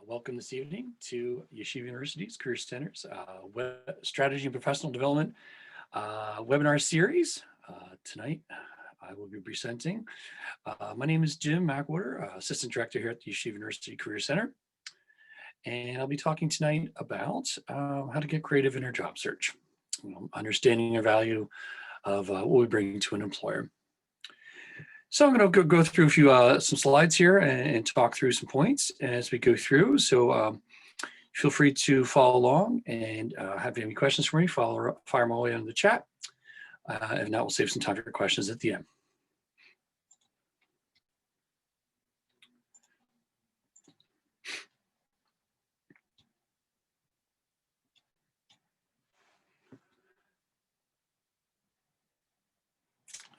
Welcome this evening to Yeshiva University's Career Center's Strategy and Professional Development webinar series. Tonight, I will be presenting. My name is Jim Mackwater, Assistant Director here at the Yeshiva University Career Center. And I'll be talking tonight about how to get creative in our job search, understanding the value of what we bring to an employer. So I'm going to go through a few some slides here and talk through some points as we go through. So feel free to follow along, and have any questions for me, fire them away in the chat. If not, we'll save some time for your questions at the end.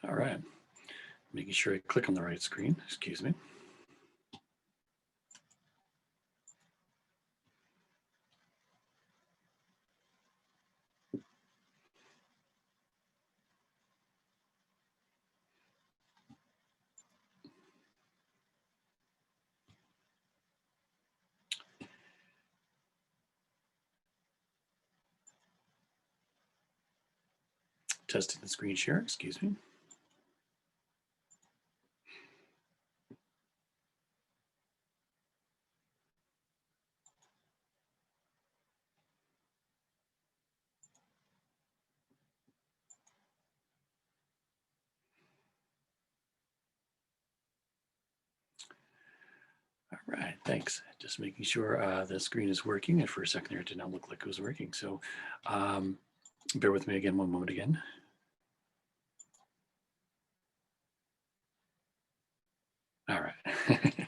All right, making sure I click on the right screen, excuse me. Testing the screen share, excuse me. All right, thanks. Just making sure the screen is working. And for a second there, it did not look like it was working. So bear with me again, one moment again. All right,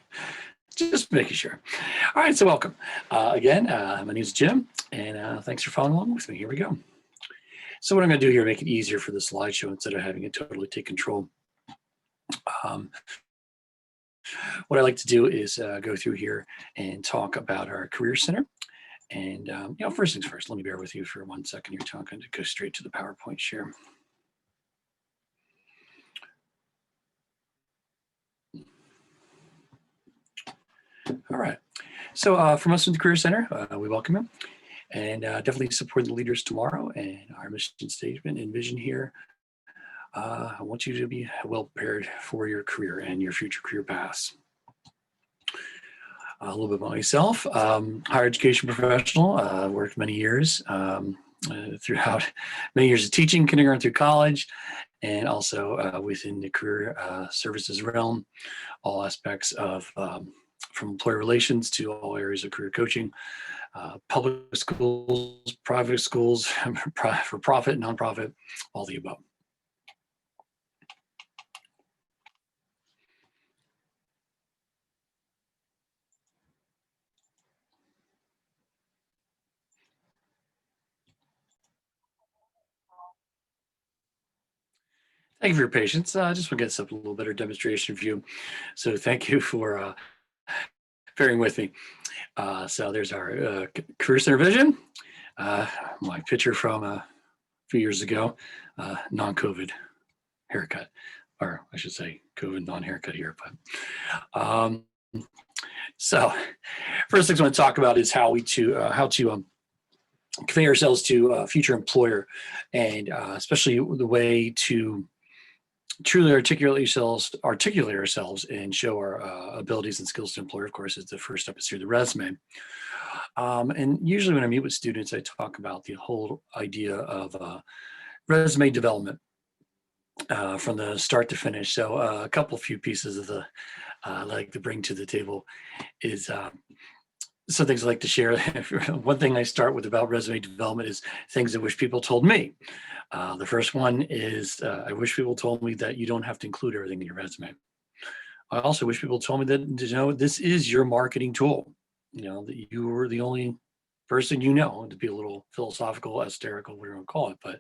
just making sure. All right, so welcome. Again, my name is Jim, and thanks for following along with me. Here we go. So what I'm gonna do here, make it easier for the slideshow instead of having it totally take control. What I like to do is go through here and talk about our Career Center. And first things first, let me bear with you for 1 second here. I'm going to go straight to the PowerPoint share. All right, so from us in the Career Center, we welcome you, and definitely support the leaders tomorrow and our mission statement and vision here. I want you to be well prepared for your career and your future career paths. A little bit about myself, higher education professional, worked many years throughout many years of teaching, kindergarten through college, and also within the career services realm, all aspects of from employer relations to all areas of career coaching, public schools, private schools, for profit, nonprofit, all the above. Thank you for your patience. I just want to get a little better demonstration view. So thank you for bearing with me. So there's our Career Center vision. My picture from a few years ago, non-COVID haircut, or I should say COVID non-haircut here. But so first things I want to talk about is how to convey ourselves to a future employer, and especially the way to truly articulate ourselves and show our abilities and skills to employer. Of course, is the first step is through the resume. And usually when I meet with students, I talk about the whole idea of resume development from the start to finish. So a few pieces of the I like to bring to the table is some things I like to share. One thing I start with about resume development is things I wish people told me. The first one is I wish people told me that you don't have to include everything in your resume. I also wish people told me that, this is your marketing tool, that you were the only person to be a little philosophical, hysterical, whatever you want to call it. But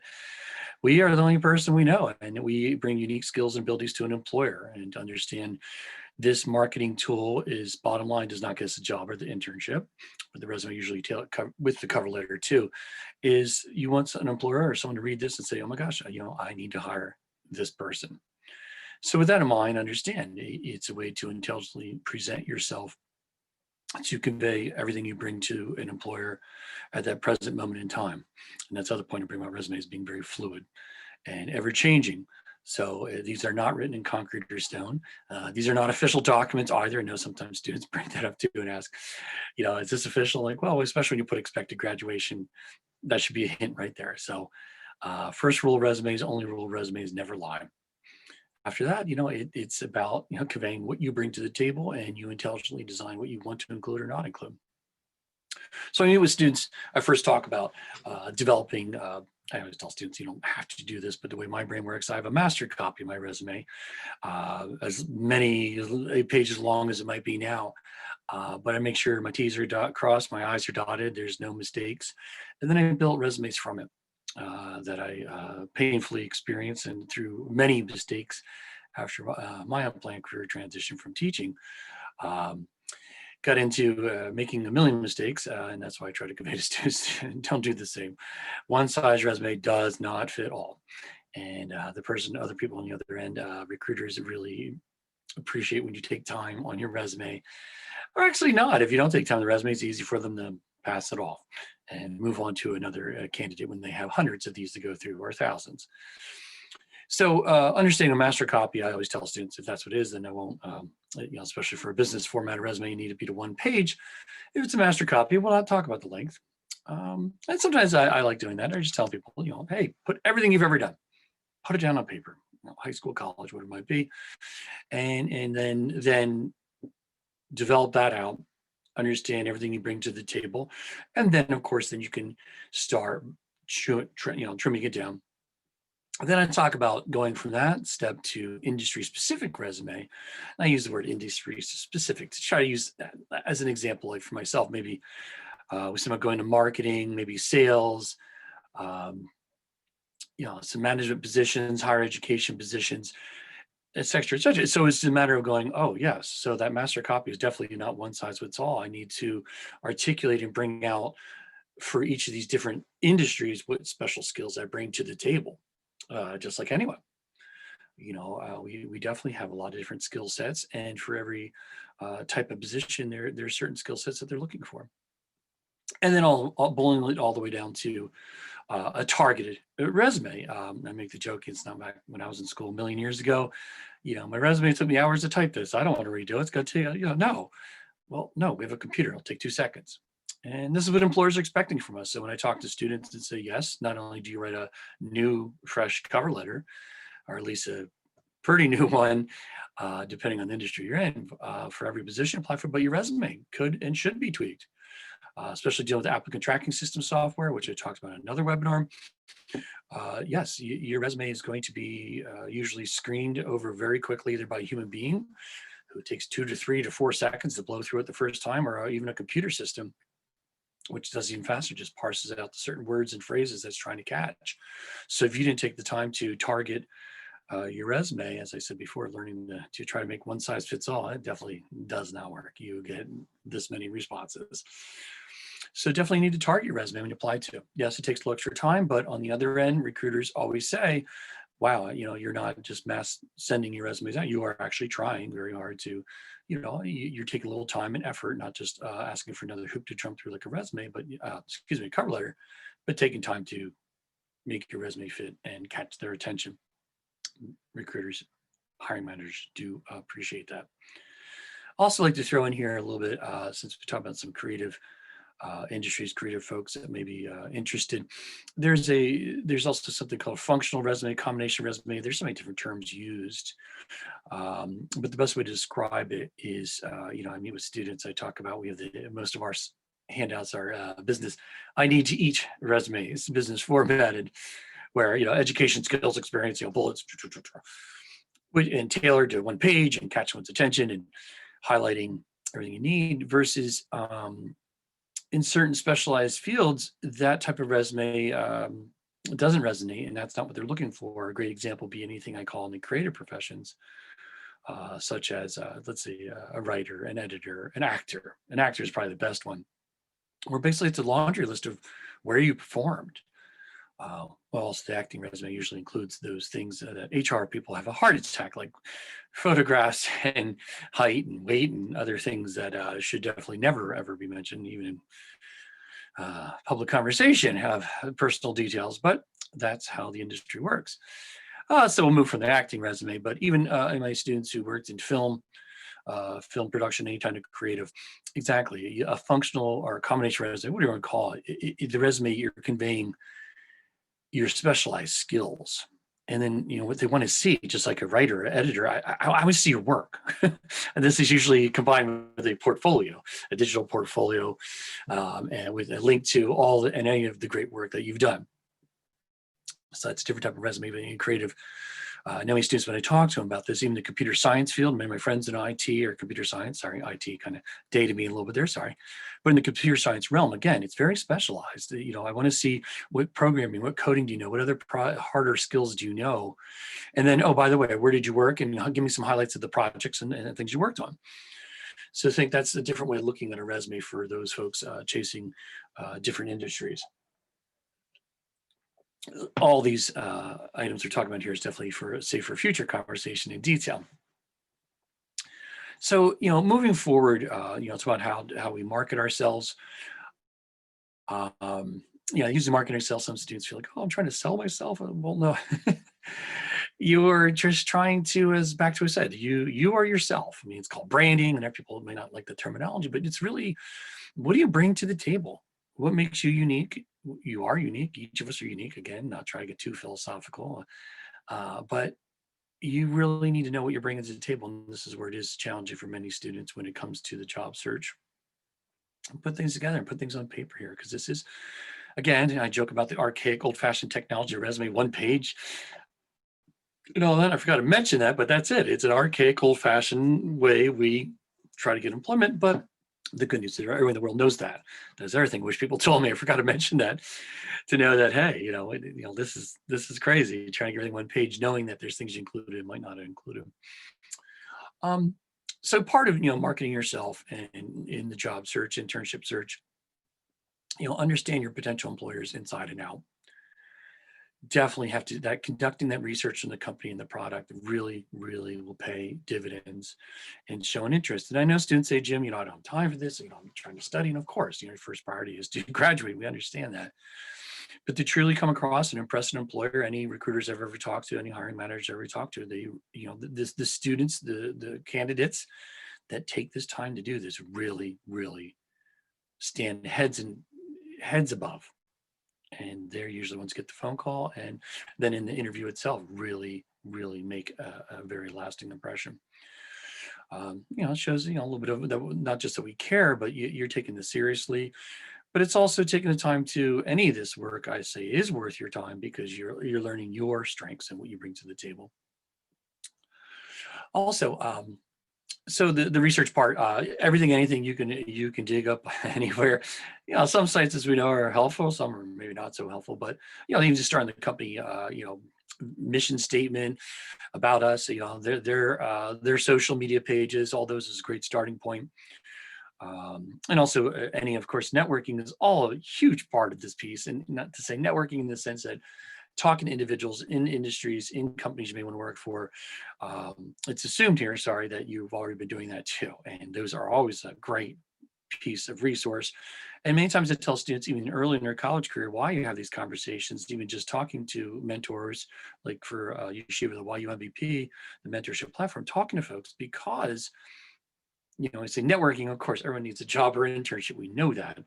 we are the only person we know, and we bring unique skills and abilities to an employer. And to understand this marketing tool is, bottom line, does not get us a job or the internship, but the resume usually with the cover letter too, is you want an employer or someone to read this and say, oh my gosh, I need to hire this person. So with that in mind, understand it's a way to intelligently present yourself to convey everything you bring to an employer at that present moment in time. And that's the other point I bring about resumes being very fluid and ever changing. So these are not written in concrete or stone. These are not official documents either. I know sometimes students bring that up too and ask, is this official? Like, well, especially when you put expected graduation, that should be a hint right there. So first rule of resumes, only rule of resumes, never lie. After that, it's about, conveying what you bring to the table, and you intelligently design what you want to include or not include. So I meet with students, I first talk about developing, I always tell students, you don't have to do this, but the way my brain works, I have a master copy of my resume, as many pages long as it might be now. But I make sure my T's are crossed, my I's are dotted, there's no mistakes. And then I built resumes from it that I painfully experienced and through many mistakes after my unplanned career transition from teaching. Um, Got into making a million mistakes, and that's why I try to convey to students, don't do the same. One size resume does not fit all. And other people on the other end, recruiters really appreciate when you take time on your resume, or actually not. If you don't take time on the resume, it's easy for them to pass it off and move on to another candidate when they have hundreds of these to go through or thousands. So understanding a master copy, I always tell students, if that's what it is, then I won't, especially for a business formatted resume, you need to be to one page. If it's a master copy, we'll not talk about the length. And sometimes I like doing that. I just tell people, hey, put everything you've ever done, put it down on paper, high school, college, what it might be, and then develop that out, understand everything you bring to the table, and then of course then you can start trimming it down. And then I talk about going from that step to industry specific resume. I use the word industry specific to try to use that as an example, like for myself, maybe with someone going to marketing, maybe sales, um, some management positions, higher education positions, et cetera, et cetera. So it's a matter of going, oh, yes. So that master copy is definitely not one size fits all. I need to articulate and bring out for each of these different industries what special skills I bring to the table, just like anyone. We definitely have a lot of different skill sets, and for every type of position, there's certain skill sets that they're looking for. And then all boiling it all the way down to a targeted resume. I make the joke, it's not back when I was in school a million years ago. My resume took me hours to type this. I don't want to redo it. It's going to take, no. Well, no, we have a computer. It'll take 2 seconds. And this is what employers are expecting from us. So when I talk to students and say, yes, not only do you write a new, fresh cover letter, or at least a pretty new one, depending on the industry you're in, for every position apply for, but your resume could and should be tweaked. Especially dealing with applicant tracking system software, which I talked about in another webinar. Yes, your resume is going to be usually screened over very quickly, either by a human being who takes 2 to 3 to 4 seconds to blow through it the first time, or even a computer system, which does even faster, just parses out the certain words and phrases that's trying to catch. So if you didn't take the time to target your resume, as I said before, learning to try to make one size fits all, it definitely does not work. You get this many responses. So definitely need to target your resume when you apply to. Yes, it takes a little extra time, but on the other end, recruiters always say, wow, you're not just mass sending your resumes out. You are actually trying very hard to, you're taking a little time and effort, not just asking for another hoop to jump through like a resume, but cover letter, but taking time to make your resume fit and catch their attention. Recruiters, hiring managers do appreciate that. Also like to throw in here a little bit, since we talked about some creative industries, creative folks that may be interested. There's also something called functional resume, combination resume. There's so many different terms used, but the best way to describe it is, I meet with students. I talk about, we have most of our handouts are business. I need to eat resume. It's business formatted, where education, skills, experience, bullets, and tailored to one page and catch one's attention and highlighting everything you need, versus in certain specialized fields, that type of resume doesn't resonate, and that's not what they're looking for. A great example would be anything I call in the creative professions, such as, let's say, a writer, an editor, an actor. An actor is probably the best one, where basically it's a laundry list of where you performed, Well, also the acting resume usually includes those things that HR people have a heart attack, like photographs and height and weight and other things that should definitely never ever be mentioned, even in public conversation, have personal details. But that's how the industry works. So we'll move from the acting resume, but even my students who worked in film production, any kind of creative, exactly, a functional or a combination resume, what do you want to call it? The resume, you're conveying your specialized skills. And then, what they want to see, just like a writer or editor, I want to see your work. And this is usually combined with a portfolio, a digital portfolio, and with a link to and any of the great work that you've done. So that's a different type of resume, but in creative. I know many students, when I talk to them about this, even the computer science field, many of my friends in IT or computer science, sorry, IT kind of dated me a little bit there, sorry. But in the computer science realm, again, it's very specialized. I want to see what programming, what coding do you know? What other harder skills do you know? And then, oh, by the way, where did you work? And give me some highlights of the projects and things you worked on. So I think that's a different way of looking at a resume for those folks chasing different industries. All these items we're talking about here is definitely for future conversation in detail. So, moving forward, it's about how we market ourselves. Using marketing ourselves, some students feel like, oh, I'm trying to sell myself. Well, no, you are just trying to, as back to what I said, you are yourself. I mean, it's called branding, and people may not like the terminology, but it's really, what do you bring to the table? What makes you unique? You are unique. Each of us are unique. Again, not trying to get too philosophical, but you really need to know what you're bringing to the table. And this is where it is challenging for many students when it comes to the job search. Put things together and put things on paper here, because this is, again, I joke about the archaic, old-fashioned technology resume, one page. I forgot to mention that, but that's it. It's an archaic, old-fashioned way we try to get employment, but the good news is everyone in the world knows that. That's everything. Wish people told me. I forgot to mention that, to know that, hey, this is crazy. Trying to get everything one page, knowing that there's things you included and might not include them. So part of marketing yourself and in the job search, internship search, understand your potential employers inside and out. Definitely have to conducting that research on the company and the product really, really will pay dividends and show an interest. And I know students say, Jim, I don't have time for this. I'm trying to study. And of course, your first priority is to graduate. We understand that. But to truly come across and impress an employer, any recruiters I've ever talked to, any hiring managers I've ever talked to, the students, the candidates that take this time to do this really, really stand heads above. And they're usually the ones get the phone call, and then in the interview itself, really, really make a very lasting impression. It shows a little bit of not just that we care, but you're taking this seriously. But it's also taking the time to, any of this work I say is worth your time, because you're learning your strengths and what you bring to the table. Also, so the research part, anything you can dig up anywhere. Some sites, as we know, are helpful, some are maybe not so helpful, but even just starting the company, mission statement about us, their social media pages, all those is a great starting point. And also any, of course, networking is all a huge part of this piece, and not to say networking in the sense that talking to individuals in industries, in companies you may want to work for. It's assumed here, sorry, that you've already been doing that too. And those are always a great piece of resource. And many times I tell students, even early in their college career, why you have these conversations, even just talking to mentors, like for Yeshiva, the YU MVP, the mentorship platform, talking to folks, because I say networking, of course, everyone needs a job or an internship. We know that.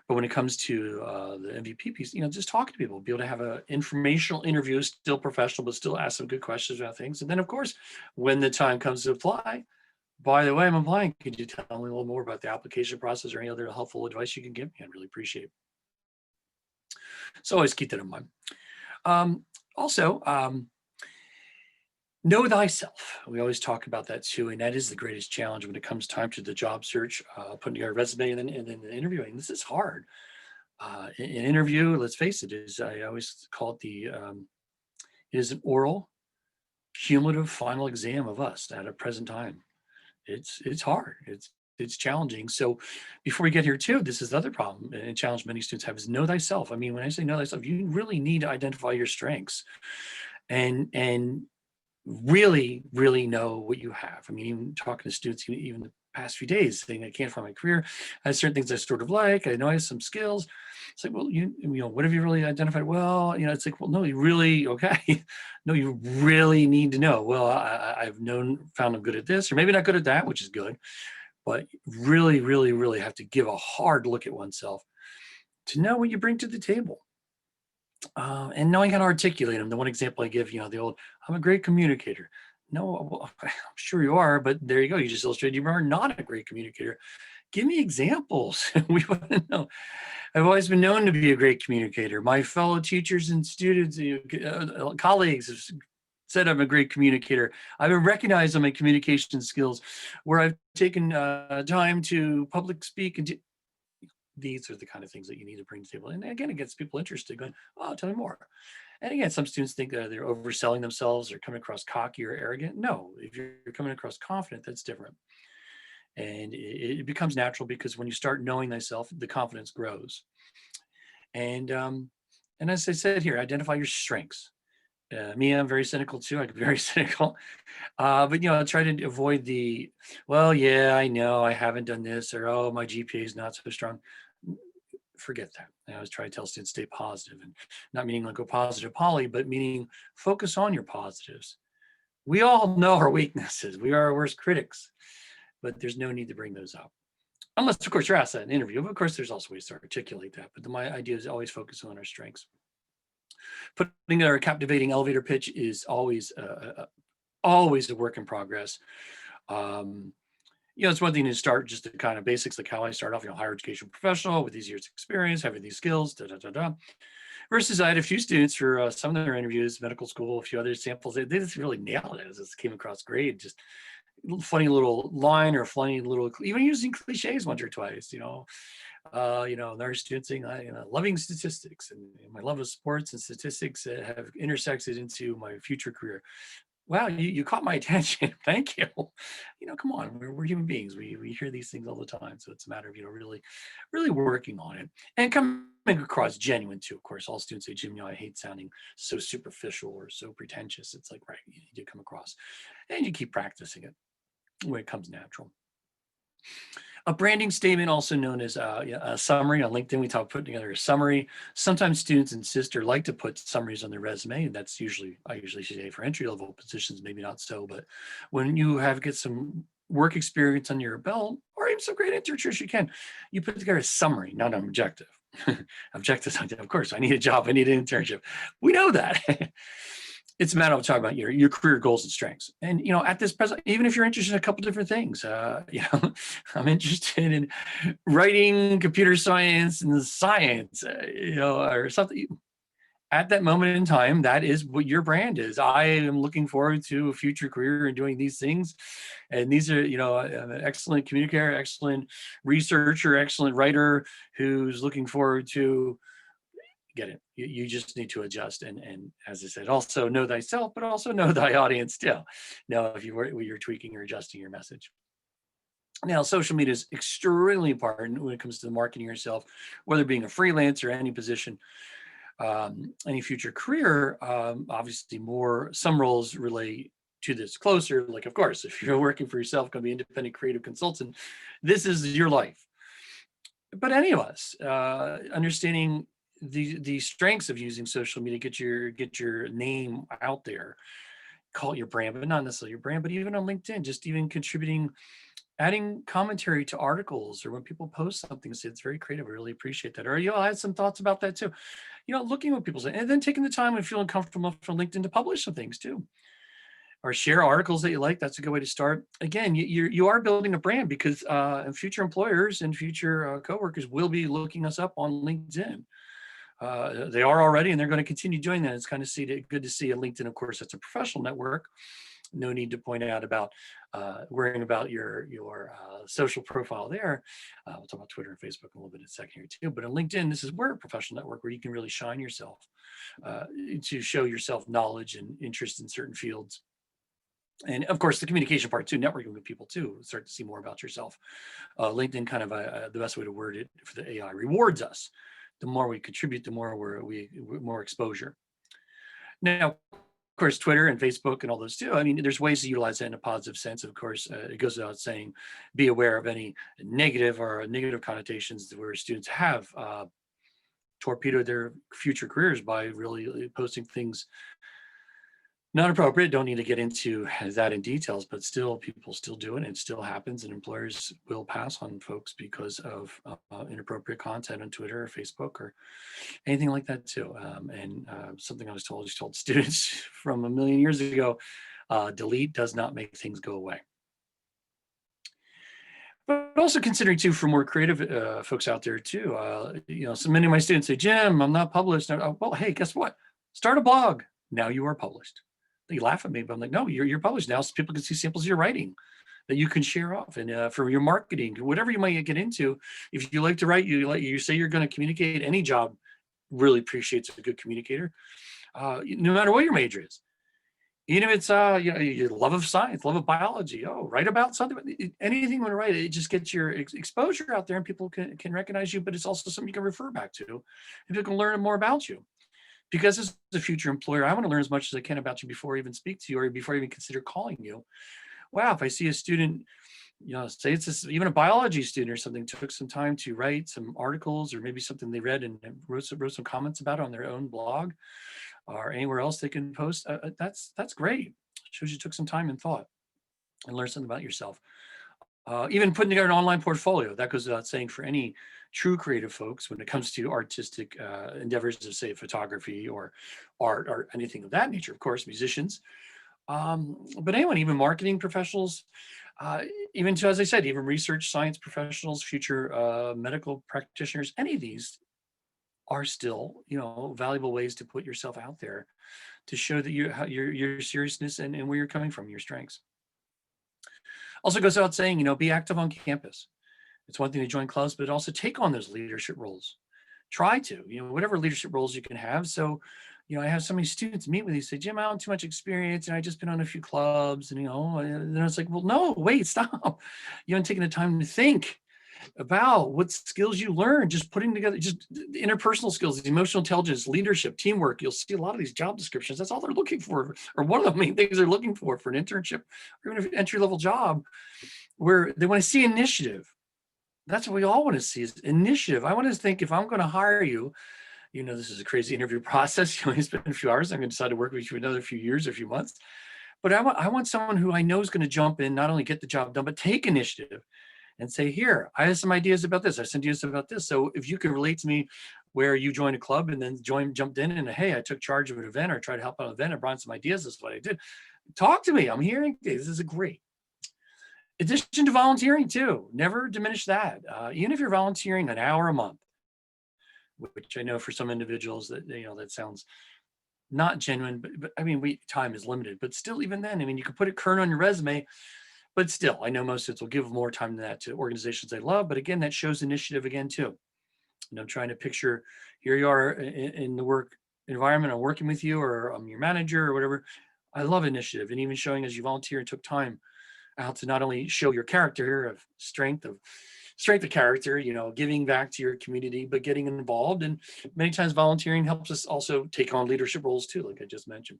But when it comes to the MVP piece, just talk to people, be able to have an informational interview, still professional, but still ask some good questions about things. And then, of course, when the time comes to apply, by the way, I'm applying. Could you tell me a little more about the application process or any other helpful advice you can give me? I'd really appreciate it. So always keep that in mind. Also, know thyself. We always talk about that too, and that is the greatest challenge when it comes time to the job search, putting together a resume and then the interviewing. This is hard. An interview, let's face it, I always call it it is an oral, cumulative final exam of us at a present time. It's hard. it's challenging. So before we get here too, this is the other problem and challenge many students have is know thyself. I mean, when I say know thyself, you really need to identify your strengths and really, really know what you have. I mean, even talking to students, even the past few days, saying I can't find my career. I have certain things I sort of like. I know I have some skills. It's like, well, what have you really identified? Well, it's like, well, no, you really, okay. No, you really need to know. Well, I've found I'm good at this, or maybe not good at that, which is good, but really, really, really have to give a hard look at oneself to know what you bring to the table. And knowing how to articulate them. The one example I give, the old, I'm a great communicator. No, well, I'm sure you are, but there you go. You just illustrated you are not a great communicator. Give me examples. We want to know. I've always been known to be a great communicator. My fellow teachers and students, colleagues have said I'm a great communicator. I've been recognized on my communication skills where I've taken time to public speak and these are the kind of things that you need to bring to the table. And again, it gets people interested going, oh, tell me more. And again, some students think that they're overselling themselves or coming across cocky or arrogant. No, if you're coming across confident, that's different. And it becomes natural because when you start knowing thyself, the confidence grows. And as I said here, identify your strengths. Me, I'm very cynical too. I can be very cynical, but I try to avoid the, well, yeah, I know I haven't done this, or oh, my GPA is not so strong. Forget that. I always try to tell students stay positive, and not meaning like go positive Polly, but meaning focus on your positives. We all know our weaknesses. We are our worst critics, but there's no need to bring those up. Unless, of course, you're asked that in an interview. But of course, there's also ways to articulate that. But my idea is always focus on our strengths. Putting our captivating elevator pitch is always a work in progress. It's one thing to start just the kind of basics, like how I start off, higher education professional with these years experience, having these skills, versus I had a few students for some of their interviews, medical school, a few other samples. They just really nailed it. It just came across great. Just funny little line or funny little, even using cliches once or twice, their students saying, loving statistics and my love of sports and statistics have intersected into my future career. Wow, you caught my attention. Thank you. Come on, we're human beings. We hear these things all the time. So it's a matter of, really, really working on it and coming across genuine too. Of course, all students say, Jim, I hate sounding so superficial or so pretentious. It's like, right, you need to come across and you keep practicing it when it comes natural. A branding statement, also known as a summary. On LinkedIn, we talk putting together a summary. Sometimes students insist or like to put summaries on their resume, and that's I usually say for entry-level positions, maybe not so, but when you get some work experience on your belt, or even some great internships you put together a summary, not an objective. Objectives, of course, I need a job, I need an internship. We know that. It's a matter of talking about your career goals and strengths. And, at this present, even if you're interested in a couple different things, I'm interested in writing, computer science and science, or something. At that moment in time, that is what your brand is. I am looking forward to a future career in doing these things. And these are, I'm an excellent communicator, excellent researcher, excellent writer who's looking forward to get it. You just need to adjust. And as I said, also know thyself, but also know thy audience too. Know if you're tweaking or adjusting your message. Now, social media is extremely important when it comes to marketing yourself, whether being a freelancer, any position, any future career. Obviously, some roles relate to this closer. Like, of course, if you're working for yourself, going to be independent creative consultant, this is your life. But any of us, understanding the strengths of using social media, get your name out there, call it your brand, but not necessarily your brand, but even on LinkedIn, just even contributing, adding commentary to articles, or when people post something, say it's very creative. I really appreciate that. Or, I had some thoughts about that too. Looking at what people say, and then taking the time and feeling comfortable from LinkedIn to publish some things too, or share articles that you like. That's a good way to start. Again, you are building a brand because future employers and future coworkers will be looking us up on LinkedIn. They are already, and they're going to continue doing that. It's kind of good to see a LinkedIn. Of course, it's a professional network. No need to point out about worrying about your social profile there. We'll talk about Twitter and Facebook a little bit in a second here too. But on LinkedIn, this is where a professional network where you can really shine yourself to show yourself knowledge and interest in certain fields. And of course, the communication part too, networking with people too, start to see more about yourself. LinkedIn kind of the best way to word it for the AI rewards us. The more we contribute, the more we're more exposure. Now, of course, Twitter and Facebook and all those too. I mean, there's ways to utilize that in a positive sense. Of course, it goes without saying, be aware of any negative connotations where students have torpedoed their future careers by really posting things not appropriate. Don't need to get into that in details, but still, people still do it. And it still happens, and employers will pass on folks because of inappropriate content on Twitter or Facebook or anything like that too. And something I was told students from a million years ago: delete does not make things go away. But also considering too, for more creative folks out there too, so many of my students say, Jim, I'm not published. Well, hey, guess what? Start a blog. Now you are published. They laugh at me, but I'm like, no, you're published now, so people can see samples of your writing that you can share off. And for your marketing, whatever you might get into, if you like to write, you say you're going to communicate. Any job really appreciates a good communicator, no matter what your major is. Even if it's your love of science, love of biology, write about something, anything you want to write, it just gets your exposure out there and people can recognize you, but it's also something you can refer back to and people can learn more about you. Because as a future employer, I want to learn as much as I can about you before I even speak to you or before I even consider calling you. Wow, if I see a student, say even a biology student or something, took some time to write some articles or maybe something they read and wrote some comments about it on their own blog or anywhere else they can post, that's great. Shows you took some time and thought and learned something about yourself. Even putting together an online portfolio, that goes without saying for any true creative folks when it comes to artistic endeavors of, say, photography or art or anything of that nature, of course, musicians. But anyone, even marketing professionals, even to, as I said, even research science professionals, future medical practitioners, any of these are still, valuable ways to put yourself out there to show that your seriousness and where you're coming from, your strengths. Also goes without saying, be active on campus. It's one thing to join clubs, but also take on those leadership roles. Try to, whatever leadership roles you can have. So, I have so many students meet with you, say, Jim, I don't have too much experience and I just been on a few clubs and, and I was like, well, no, wait, stop. You haven't taken the time to think about what skills you learn, just putting together, just the interpersonal skills, emotional intelligence, leadership, teamwork. You'll see a lot of these job descriptions. That's all they're looking for, or one of the main things they're looking for an internship or even an entry-level job, where they want to see initiative. That's what we all want to see, is initiative. I want to think, if I'm going to hire you, this is a crazy interview process. You only spend a few hours. I'm going to decide to work with you for another few years or a few months. But I want someone who I know is going to jump in, not only get the job done, but take initiative and say, here, I have some ideas about this. I have some ideas about this. So if you can relate to me where you joined a club and then jumped in and, hey, I took charge of an event or tried to help out an event and brought some ideas. This is what I did. Talk to me. I'm hearing this is a great addition to volunteering too. Never diminish that. Even if you're volunteering an hour a month, which I know for some individuals that, that sounds not genuine, but I mean, time is limited, but still, even then, I mean, you could put it current on your resume, but still, I know most students will give more time than that to organizations they love. But again, that shows initiative again too. Trying to picture, here you are in the work environment, I'm working with you, or I'm your manager or whatever. I love initiative, and even showing as you volunteer and took time out to not only show your character of strength of character, giving back to your community, but getting involved. And many times volunteering helps us also take on leadership roles too, like I just mentioned.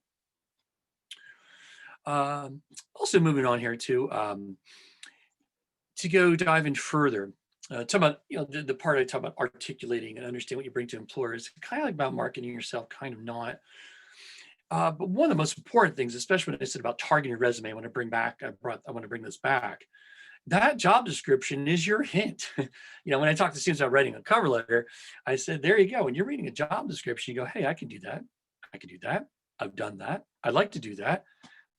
Also moving on here too, to go dive in further, talk about, the part I talk about articulating and understand what you bring to employers, kind of like about marketing yourself, kind of not. But one of the most important things, especially when I said about targeting your resume, I want to bring this back. That job description is your hint. When I talk to students about writing a cover letter, I said, there you go. When you're reading a job description, you go, hey, I can do that. I can do that. I've done that. I'd like to do that.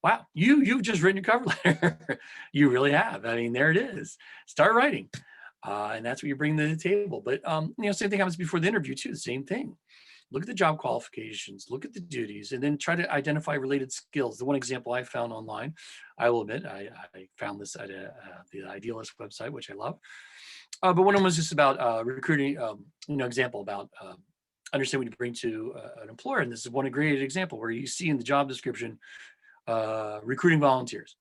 Wow, you've just written a cover letter. You really have. I mean, there it is. Start writing. And that's what you bring to the table. But, same thing happens before the interview too, the same thing. Look at the job qualifications, look at the duties, and then try to identify related skills. The one example I found online, I will admit, I found this at the Idealist website, which I love. But one of them was just about recruiting, example about understand what you bring to an employer. And this is one great example where you see in the job description, recruiting volunteers.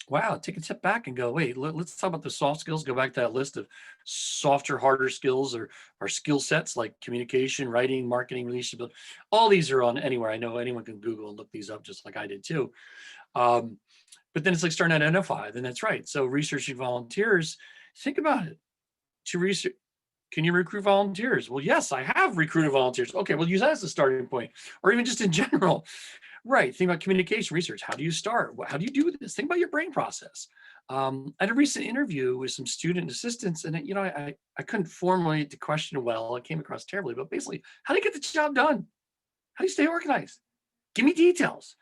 Wow, take a step back and go, wait, let's talk about the soft skills. Go back to that list of softer, harder skills or skill sets like communication, writing, marketing, leadership. All these are on anywhere. I know anyone can Google and look these up just like I did too. But then it's like starting to identify, then that's right. So researching volunteers, think about it. To research, can you recruit volunteers? Well, yes, I have recruited volunteers. Okay, well, use that as a starting point, or even just in general. Right. Think about communication research. How do you start? How do you do this? Think about your brain process. I had a recent interview with some student assistants, and I couldn't formulate the question well. It came across terribly, but basically, how do you get the job done? How do you stay organized? Give me details.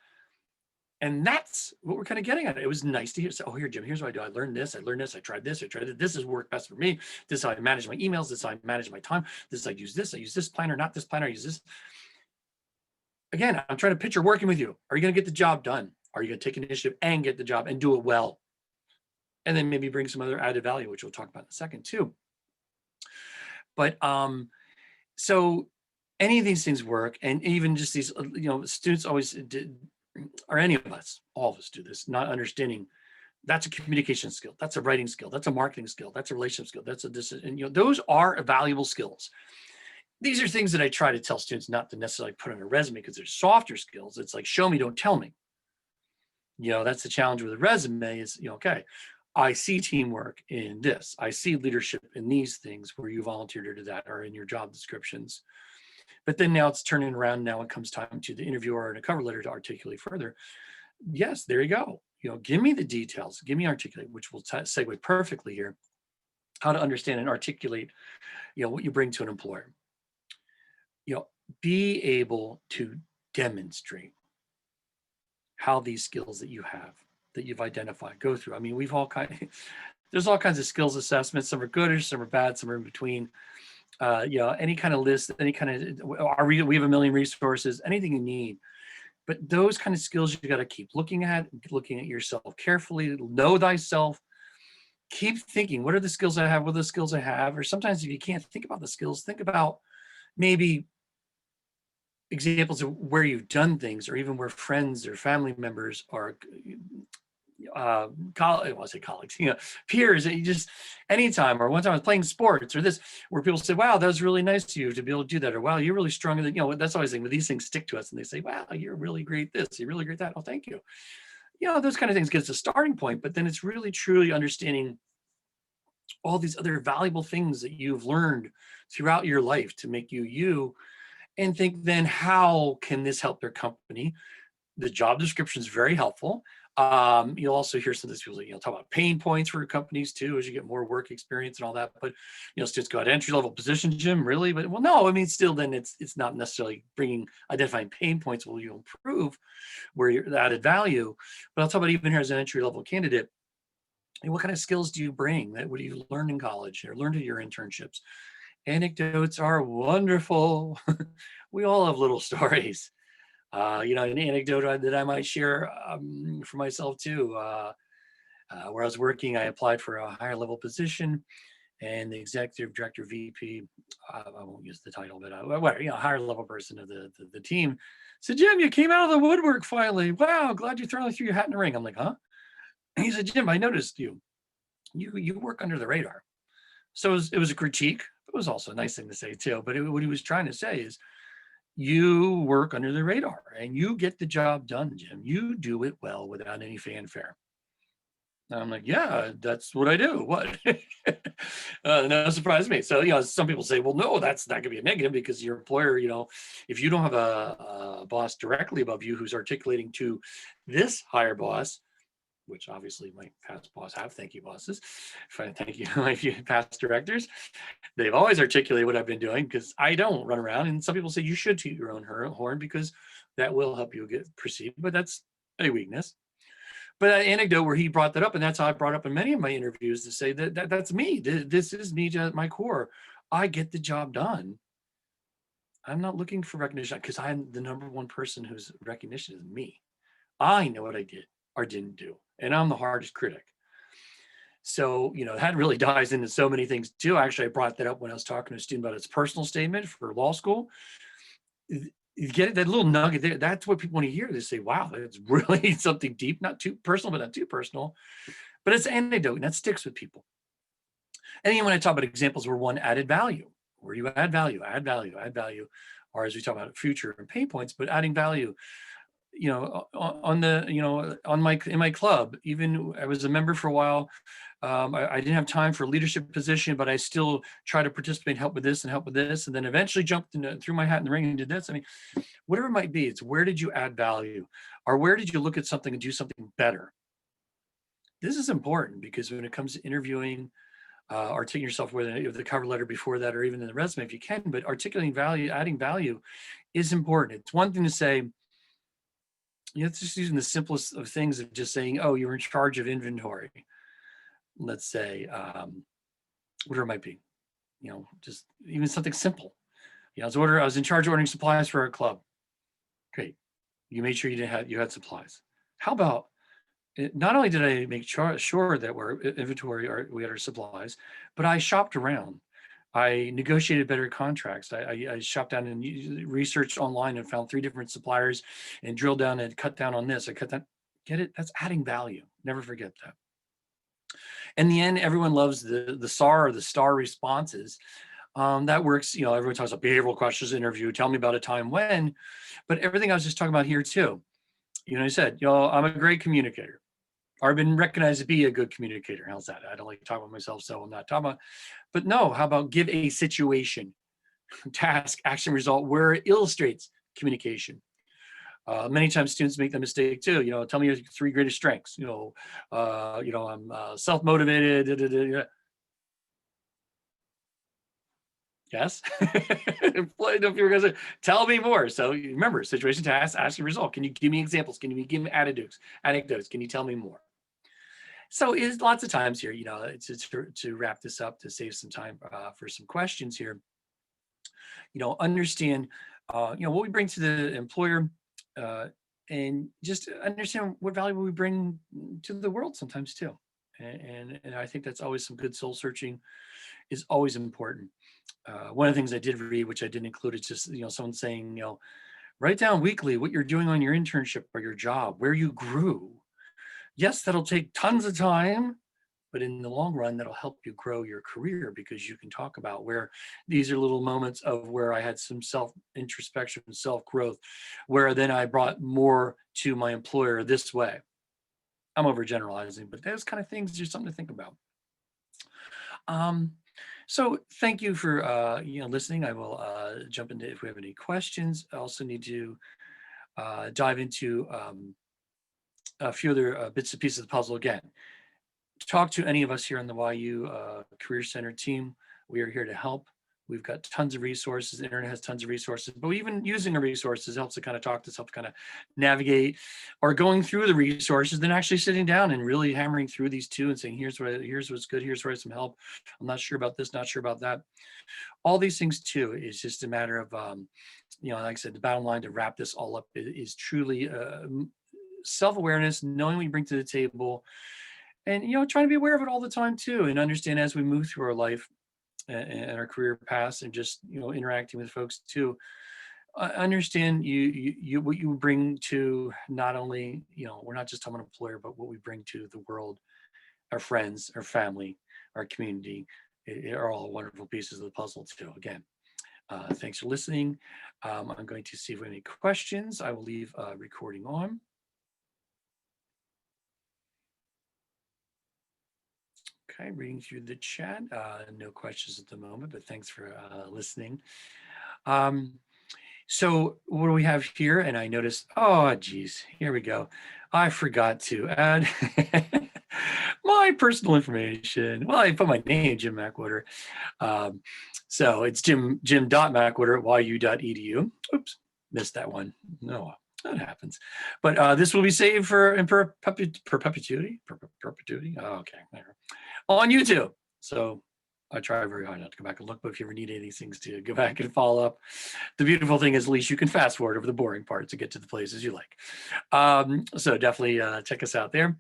And that's what we're kind of getting at. It was nice to hear. So, oh, here, Jim, here's what I do. I learned this. I tried this. I tried it. This has worked best for me. This is how I manage my emails. This is how I manage my time. This is I use this. I use this planner, not this planner. I use this. Again, I'm trying to picture working with you. Are you going to get the job done? Are you going to take initiative and get the job and do it well? And then maybe bring some other added value, which we'll talk about in a second too. But so any of these things work, and even just these, students always did, or any of us, all of us do this, not understanding that's a communication skill, that's a writing skill, that's a marketing skill, that's a relationship skill, that's and those are valuable skills. These are things that I try to tell students not to necessarily put on a resume because they're softer skills. It's like, show me, don't tell me. That's the challenge with a resume is, okay, I see teamwork in this. I see leadership in these things where you volunteered to do that or in your job descriptions. But then now it's turning around. Now it comes time to the interviewer and a cover letter to articulate further. Yes, there you go. Give me the details. Give me articulate, which will segue perfectly here. How to understand and articulate, what you bring to an employer. Be able to demonstrate how these skills that you have, that you've identified, go through. I mean, there's all kinds of skills assessments. Some are good, some are bad, some are in between. Any kind of list, any kind of, we have a million resources, anything you need. But those kind of skills you got to keep looking at yourself carefully, know thyself, keep thinking, what are the skills I have? What are the skills I have? Or sometimes if you can't think about the skills, think about maybe examples of where you've done things, or even where friends or family members are, colleagues, peers, and you just anytime, or one time I was playing sports or this, where people say, wow, that was really nice of you to be able to do that, or wow, you're really strong in that, that's always the thing, but these things stick to us and they say, wow, you're really great this, you're really great that. Oh, thank you. Those kind of things get us a starting point, but then it's really truly understanding all these other valuable things that you've learned throughout your life to make you, and think then, how can this help their company? The job description is very helpful. You'll also hear some of these people, talk about pain points for companies too, as you get more work experience and all that. But, students go at entry level position, Jim, really? But well, no, I mean, still then it's not necessarily identifying pain points will you improve where you're added value. But I'll talk about even here as an entry level candidate, what kind of skills do you bring? What do you learn in college or learn to your internships? Anecdotes are wonderful. We all have little stories. An anecdote that I might share for myself too. Where I was working, I applied for a higher level position, and the executive director, VP, I won't use the title, but higher level person of the team said, Jim, you came out of the woodwork finally. Wow, glad you threw your hat in the ring. I'm like, huh? And he said, Jim, I noticed you work under the radar. So it was a critique. It was also a nice thing to say too, but what he was trying to say is, you work under the radar and you get the job done, Jim. You do it well without any fanfare. And I'm like, yeah, that's what I do. What? No surprise to me. So, some people say, well, no, that's not gonna be a negative because your employer, if you don't have a boss directly above you who's articulating to this higher boss, which obviously my past boss have, thank you bosses, thank you my past directors, they've always articulated what I've been doing, because I don't run around. And some people say you should toot your own horn because that will help you get perceived, but that's a weakness. But an anecdote where he brought that up, and that's how I brought up in many of my interviews, to say that's me. This is me at my core. I get the job done. I'm not looking for recognition, because I'm the number one person whose recognition is me. I know what I did or didn't do, and I'm the hardest critic. So, that really dives into so many things too. Actually, I brought that up when I was talking to a student about his personal statement for law school. You get it, that little nugget there. That's what people want to hear. They say, wow, that's really something deep, not too personal, but not too personal. But it's an anecdote, and that sticks with people. And then when I talk about examples where one added value, where you add value, add value, add value, or as we talk about future and pain points, but adding value, on the, on my, in my club, even I was a member for a while. I didn't have time for a leadership position, but I still try to participate, help with this and help with this. And then eventually jumped into, threw my hat in the ring and did this. I mean, whatever it might be, it's where did you add value, or where did you look at something and do something better? This is important because when it comes to interviewing, articulating yourself, whether the cover letter before that or even in the resume, if you can, but articulating value, adding value is important. It's one thing to say, it's just using the simplest of things of just saying, oh, you're in charge of inventory. Let's say, whatever it might be, just even something simple. I was in charge of ordering supplies for our club. Great. You made sure you had supplies. How about, not only did I make sure that we had our supplies, but I shopped around. I negotiated better contracts. I shopped down and researched online and found 3 different suppliers and drilled down and cut down on this. I cut that. Get it? That's adding value. Never forget that. In the end, everyone loves the SAR or the STAR responses. That works. Everyone talks about behavioral questions interview. Tell me about a time when, but everything I was just talking about here too. I said, I'm a great communicator. Or I've been recognized to be a good communicator. How's that? I don't like to talk about myself, so I'm not talking about. But no, how about give a situation, task, action, result where it illustrates communication. Many times students make the mistake too. Tell me your 3 greatest strengths. I'm self-motivated. Yes. If you were going to say, tell me more. So remember, situation, task, action, result. Can you give me examples? Can you give me anecdotes? Can you tell me more? So is lots of times here, to wrap this up, to save some time for some questions here, understand, what we bring to the employer, and just understand what value we bring to the world sometimes too. And I think that's always some good soul searching is always important. One of the things I did read, which I didn't include, is just, someone saying, write down weekly what you're doing on your internship or your job, where you grew. Yes, that'll take tons of time, but in the long run, that'll help you grow your career because you can talk about where these are little moments of where I had some self-introspection, self-growth, where then I brought more to my employer this way. I'm overgeneralizing, but those kind of things are something to think about. So thank you for listening. I will jump into if we have any questions. I also need to dive into a few other bits and pieces of the puzzle again. Talk to any of us here on the YU Career Center team. We are here to help. We've got tons of resources. The internet has tons of resources, but even using the resources helps to kind of talk to us, help to kind of navigate, or going through the resources, then actually sitting down and really hammering through these two and saying, here's what's good, here's where I have some help. I'm not sure about this, not sure about that. All these things too is just a matter of, like I said, the bottom line to wrap this all up is truly self-awareness, knowing what you bring to the table, and trying to be aware of it all the time too, and understand as we move through our life and our career paths, and just interacting with folks too, understand you what you bring to not only we're not just talking about employer, but what we bring to the world, our friends, our family, our community, are all wonderful pieces of the puzzle too. Again, thanks for listening. I'm going to see if we have any questions. I will leave recording on. Okay, reading through the chat. No questions at the moment, but thanks for listening. So what do we have here? And I noticed, oh, geez, here we go. I forgot to add my personal information. Well, I put my name, Jim Mackwater. So it's jim.mackwater@yu.edu. Oops, missed that one. No, that happens. But this will be saved for perpetuity. Oh, okay. On YouTube. So I try very hard not to go back and look, but if you ever need any of these things to go back and follow up, the beautiful thing is at least you can fast forward over the boring part to get to the places you like. So definitely check us out there.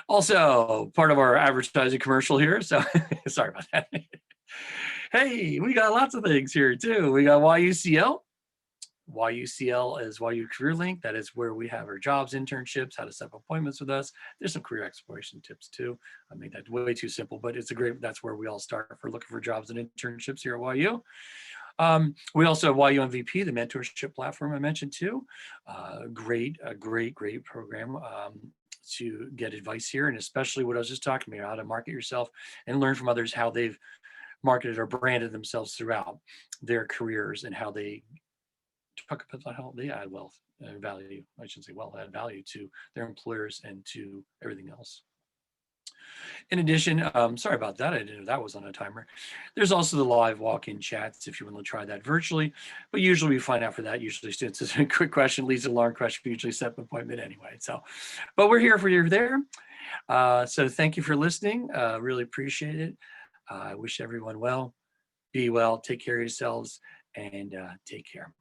Also, part of our advertising commercial here. So sorry about that. Hey, we got lots of things here too. We got YUCL. YUCL is YU Career Link. That is where we have our jobs, internships, how to set up appointments with us. There's some career exploration tips too. I made that way too simple, but it's a great, that's where we all start for looking for jobs and internships here at YU. We also have YU MVP, the mentorship platform I mentioned too. Great program to get advice here, and especially what I was just talking about, how to market yourself and learn from others how they've marketed or branded themselves throughout their careers and how they talk about how they add wealth and value. I should say add value to their employers and to everything else. In addition, sorry about that. I didn't know that was on a timer. There's also the live walk-in chats if you want to try that virtually. But usually we find out for that, usually students, it's a quick question, leads to a long question, we usually set an appointment anyway. So, but we're here for you there. So thank you for listening. Really appreciate it. I wish everyone well, be well, take care of yourselves, and take care.